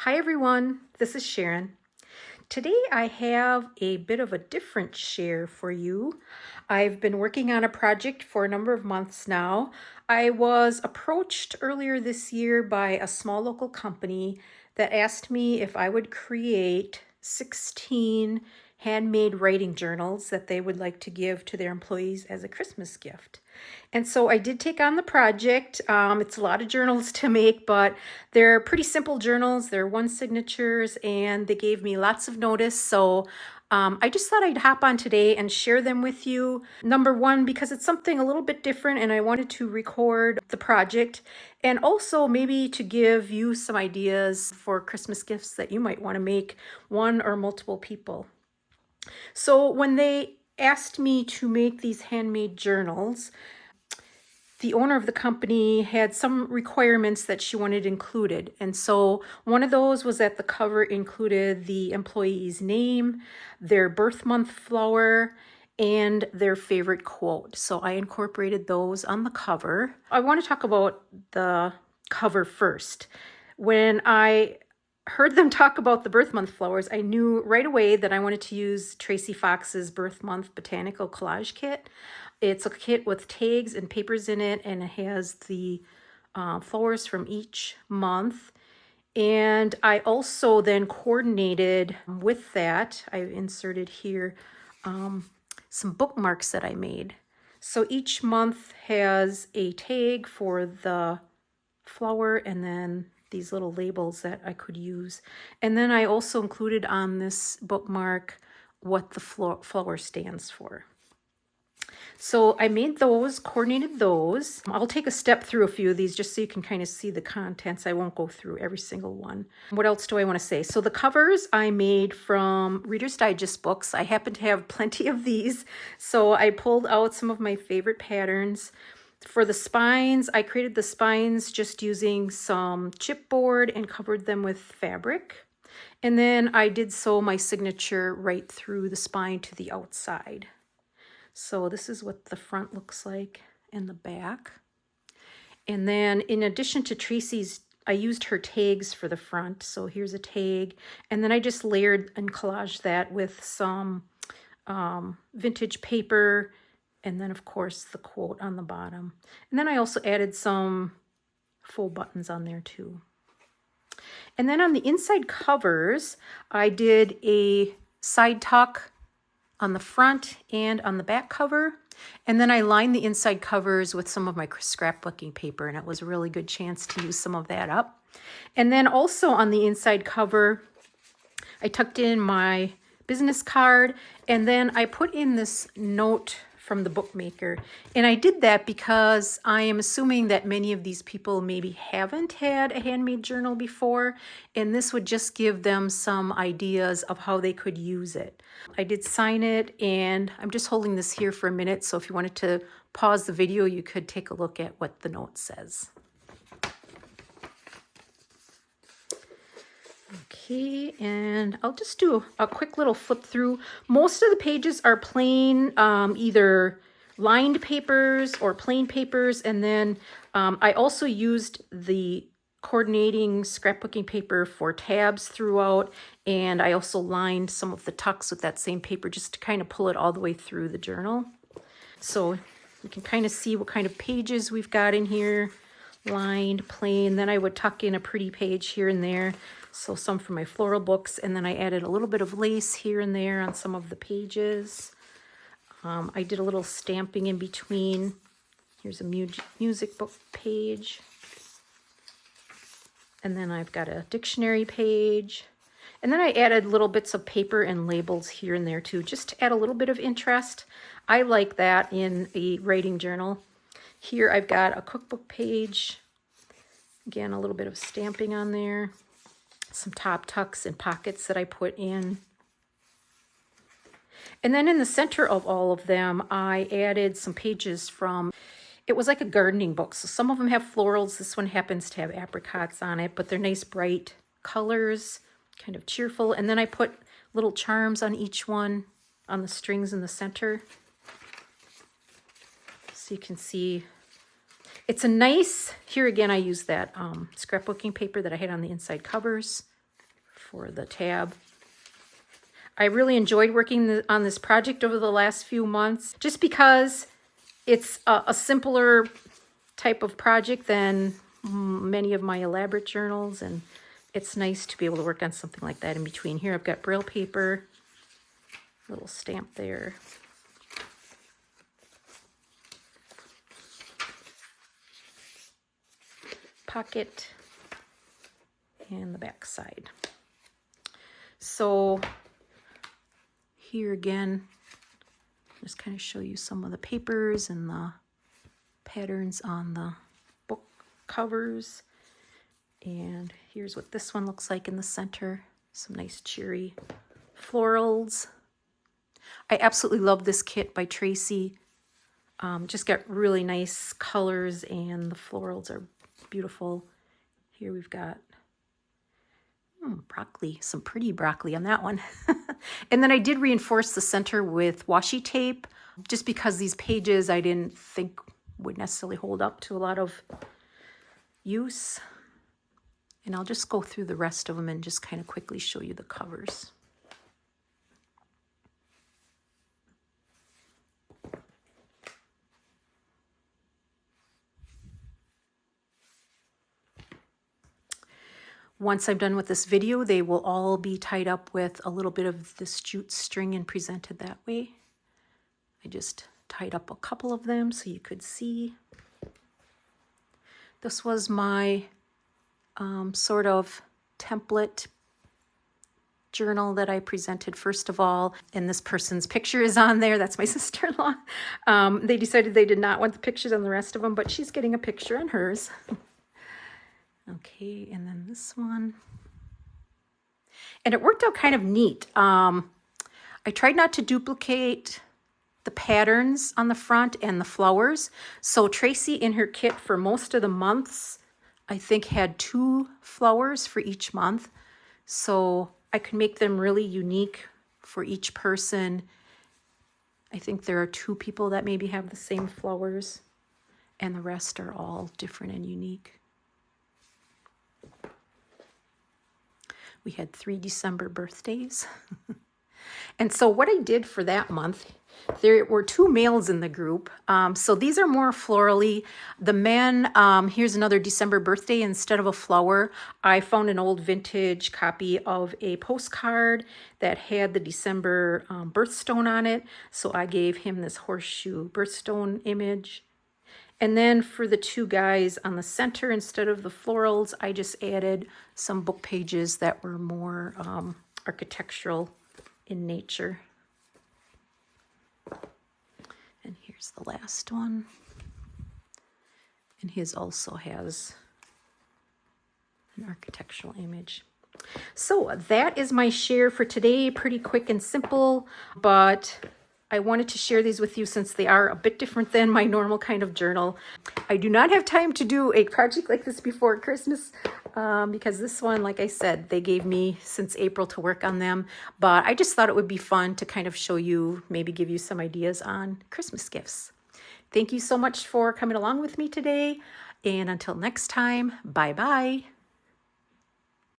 Hi everyone, this is Sharon. Today I have a bit of a different share for you. I've been working on a project for a number of months now. I was approached earlier this year by a small local company that asked me if I would create 16 handmade writing journals that they would like to give to their employees as a Christmas gift. And so I did take on the project. It's a lot of journals to make, but they're pretty simple journals. They're one signatures and they gave me lots of notice. So I just thought I'd hop on today and share them with you. Number one, because it's something a little bit different and I wanted to record the project and also maybe to give you some ideas for Christmas gifts that you might want to make one or multiple people. So when they asked me to make these handmade journals, the owner of the company had some requirements that she wanted included. And so one of those was that the cover included the employee's name, their birth month flower, and their favorite quote. So I incorporated those on the cover. I want to talk about the cover first. When I heard them talk about the birth month flowers, I knew right away that I wanted to use Tracie Fox's birth month botanical collage kit. It's a kit with tags and papers in it, and it has the flowers from each month. And I also then coordinated with that. I inserted here some bookmarks that I made. So each month has a tag for the flower and then these little labels that I could use. And then I also included on this bookmark what the flower stands for. So I made those, coordinated those. I'll take a step through a few of these just so you can kind of see the contents. I won't go through every single one. What else do I want to say? So the covers I made from Reader's Digest books. I happen to have plenty of these. So I pulled out some of my favorite patterns. For the spines, I created the spines just using some chipboard and covered them with fabric. And then I did sew my signature right through the spine to the outside. So this is what the front looks like and the back. And then in addition to Tracie's, I used her tags for the front. So here's a tag. And then I just layered and collaged that with some vintage paper. And then, of course, the quote on the bottom. And then I also added some full buttons on there, too. And then on the inside covers, I did a side tuck on the front and on the back cover. And then I lined the inside covers with some of my scrapbooking paper, and it was a really good chance to use some of that up. And then also on the inside cover, I tucked in my business card, and then I put in this note from the bookmaker. And I did that because I am assuming that many of these people maybe haven't had a handmade journal before, and this would just give them some ideas of how they could use it. I did sign it, and I'm just holding this here for a minute, so if you wanted to pause the video, you could take a look at what the note says. Okay, and I'll just do a quick little flip through. Most of the pages are plain, either lined papers or plain papers, and then I also used the coordinating scrapbooking paper for tabs throughout, and I also lined some of the tucks with that same paper just to kind of pull it all the way through the journal. So you can kind of see what kind of pages we've got in here. Lined, plain, then I would tuck in a pretty page here and there. So some for my floral books, and then I added a little bit of lace here and there on some of the pages. I did a little stamping in between. Here's a music book page. And then I've got a dictionary page. And then I added little bits of paper and labels here and there too, just to add a little bit of interest. I like that in a writing journal. Here I've got a cookbook page. Again, a little bit of stamping on there. Some top tucks and pockets that I put in. And then in the center of all of them, I added some pages from, it was like a gardening book. So some of them have florals. This one happens to have apricots on it, but they're nice bright colors, kind of cheerful. And then I put little charms on each one on the strings in the center. So you can see it's a nice, here again I used that scrapbooking paper that I had on the inside covers. for the tab. I really enjoyed working on this project over the last few months, just because it's a simpler type of project than many of my elaborate journals, and it's nice to be able to work on something like that in between. Here I've got Braille paper, little stamp there. Pocket and the back side. So here again, just kind of show you some of the papers and the patterns on the book covers. And here's what this one looks like in the center. Some nice cheery florals. I absolutely love this kit by Tracie. Just got really nice colors, and the florals are beautiful. Here we've got broccoli, some pretty broccoli on that one. And then I did reinforce the center with washi tape, just because these pages I didn't think would necessarily hold up to a lot of use. And I'll just go through the rest of them and just kind of quickly show you the covers. Once I'm done with this video, they will all be tied up with a little bit of this jute string and presented that way. I just tied up a couple of them so you could see. This was my sort of template journal that I presented first of all, and this person's picture is on there. That's my sister-in-law. They decided they did not want the pictures on the rest of them, but she's getting a picture on hers. Okay, and then this one. And it worked out kind of neat. I tried not to duplicate the patterns on the front and the flowers. So Tracie in her kit for most of the months, I think, had 2 flowers for each month. So I could make them really unique for each person. I think there are 2 people that maybe have the same flowers, and the rest are all different and unique. We had 3 December birthdays. And so what I did for that month, there were 2 males in the group. So these are more florally. The men, here's another December birthday. Instead of a flower, I found an old vintage copy of a postcard that had the December birthstone on it. So I gave him this horseshoe birthstone image. And then for the 2 guys on the center, instead of the florals, I just added some book pages that were more architectural in nature. And here's the last one. And his also has an architectural image. So that is my share for today. Pretty quick and simple, but I wanted to share these with you since they are a bit different than my normal kind of journal. I do not have time to do a project like this before Christmas because this one, like I said, they gave me since April to work on them. But I just thought it would be fun to kind of show you, maybe give you some ideas on Christmas gifts. Thank you so much for coming along with me today. And until next time, bye-bye.